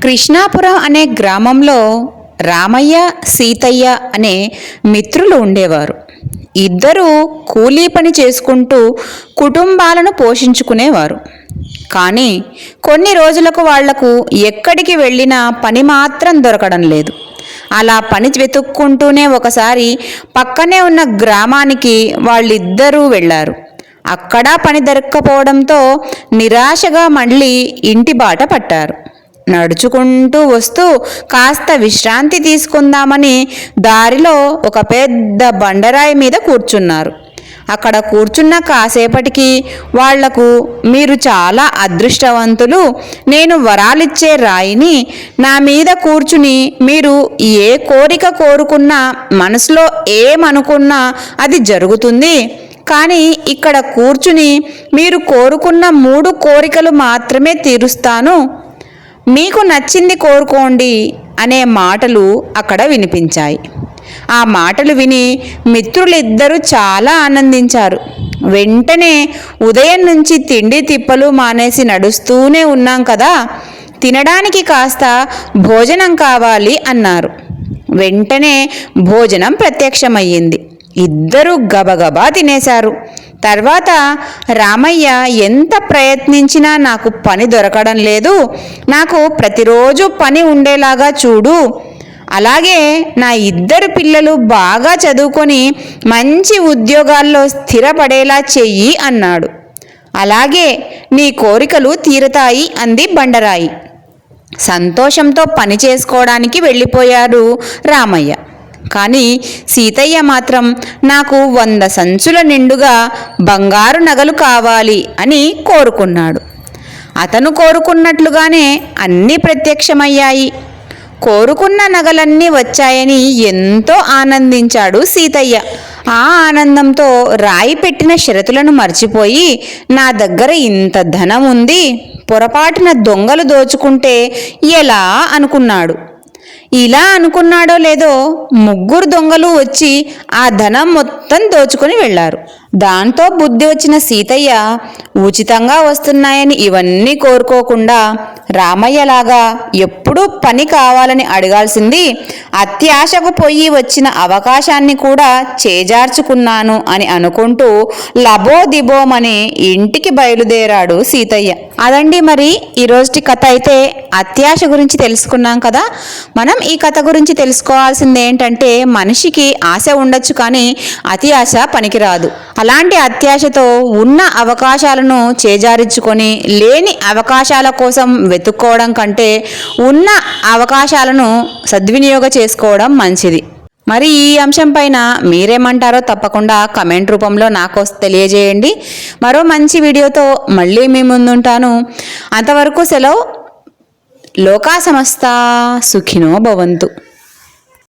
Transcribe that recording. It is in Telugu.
కృష్ణాపురం అనే గ్రామంలో రామయ్య సీతయ్య అనే మిత్రులు ఉండేవారు. ఇద్దరూ కూలీ పని చేసుకుంటూ కుటుంబాలను పోషించుకునేవారు. కానీ కొన్ని రోజులకు వాళ్లకు ఎక్కడికి వెళ్ళినా పని మాత్రం దొరకడం లేదు. అలా పని వెతుక్కుంటూనే ఒకసారి పక్కనే ఉన్న గ్రామానికి వాళ్ళిద్దరూ వెళ్ళారు. అక్కడ పని దొరక్కపోవడంతో నిరాశగా మళ్ళీ ఇంటి బాట పట్టారు. నడుచుకుంటూ వస్తూ కాస్త విశ్రాంతి తీసుకుందామని దారిలో ఒక పెద్ద బండరాయి మీద కూర్చున్నారు. అక్కడ కూర్చున్న కాసేపటికి వాళ్లకు, మీరు చాలా అదృష్టవంతులు, నేను వరాలిచ్చే రాయిని, నా మీద కూర్చుని మీరు ఏ కోరిక కోరుకున్నా, మనసులో ఏమనుకున్నా అది జరుగుతుంది. కానీ ఇక్కడ కూర్చుని మీరు కోరుకున్న 3 కోరికలు మాత్రమే తీరుస్తాను, మీకు నచ్చింది కోరుకోండి అనే మాటలు అక్కడ వినిపించాయి. ఆ మాటలు విని మిత్రులిద్దరూ చాలా ఆనందించారు. వెంటనే, ఉదయం నుంచి తిండి తిప్పలు మానేసి నడుస్తూనే ఉన్నాం కదా, తినడానికి కాస్త భోజనం కావాలి అన్నారు. వెంటనే భోజనం ప్రత్యక్షమయ్యింది. ఇద్దరూ గబగబా తినేశారు. తర్వాత, రామయ్య, ఎంత ప్రయత్నించినా నాకు పని దొరకడం లేదు, నాకు ప్రతిరోజు పని ఉండేలాగా చూడు, అలాగే నా 2 పిల్లలు బాగా చదువుకొని మంచి ఉద్యోగాల్లో స్థిరపడేలా చెయ్యి అన్నాడు. అలాగే నీ కోరికలు తీరతాయి అంది బండరాయి. సంతోషంతో పని చేసుకోవడానికి వెళ్ళిపోయారు రామయ్య. కానీ సీతయ్య మాత్రం, నాకు 100 సంచుల నిండుగా బంగారు నగలు కావాలి అని కోరుకున్నాడు. అతను కోరుకున్నట్లుగానే అన్నీ ప్రత్యక్షమయ్యాయి. కోరుకున్న నగలన్నీ వచ్చాయని ఎంతో ఆనందించాడు సీతయ్య. ఆ ఆనందంతో రాయి పెట్టిన షరతులను మర్చిపోయి, నా దగ్గర ఇంత ధనం ఉంది, పొరపాటున దొంగలు దోచుకుంటే ఎలా అనుకున్నాడు. ఇలా అనుకున్నాడో లేదో 3 దొంగలు వచ్చి ఆ ధనం మొత్తం దోచుకొని వెళ్లారు. దాంతో బుద్ధి వచ్చిన సీతయ్య, ఉచితంగా వస్తున్నాయని ఇవన్నీ కోరుకోకుండా రామయ్యలాగా ఎప్పుడూ పని కావాలని అడగాల్సింది, అత్యాశకు పోయి వచ్చిన అవకాశాన్ని కూడా చేజార్చుకున్నాను అని అనుకుంటూ లబోదిబోమని ఇంటికి బయలుదేరాడు సీతయ్య. అదండి మరి ఈరోజుటి కథ. అయితే అత్యాశ గురించి తెలుసుకున్నాం కదా. మనం ఈ కథ గురించి తెలుసుకోవాల్సింది ఏంటంటే, మనిషికి ఆశ ఉండొచ్చు కానీ అతి ఆశ పనికిరాదు. అలాంటి అత్యాశతో ఉన్న అవకాశాలను చేజారించుకొని లేని అవకాశాల కోసం వెతుక్కోవడం కంటే ఉన్న అవకాశాలను సద్వినియోగం చేసుకోవడం మంచిది. మరి ఈ అంశం పైన మీరేమంటారో తప్పకుండా కమెంట్ రూపంలో నాకు తెలియజేయండి. మరో మంచి వీడియోతో మళ్ళీ మీ ముందుంటాను. అంతవరకు సెలవు. లోకా సమస్తా సుఖినో భవంతు.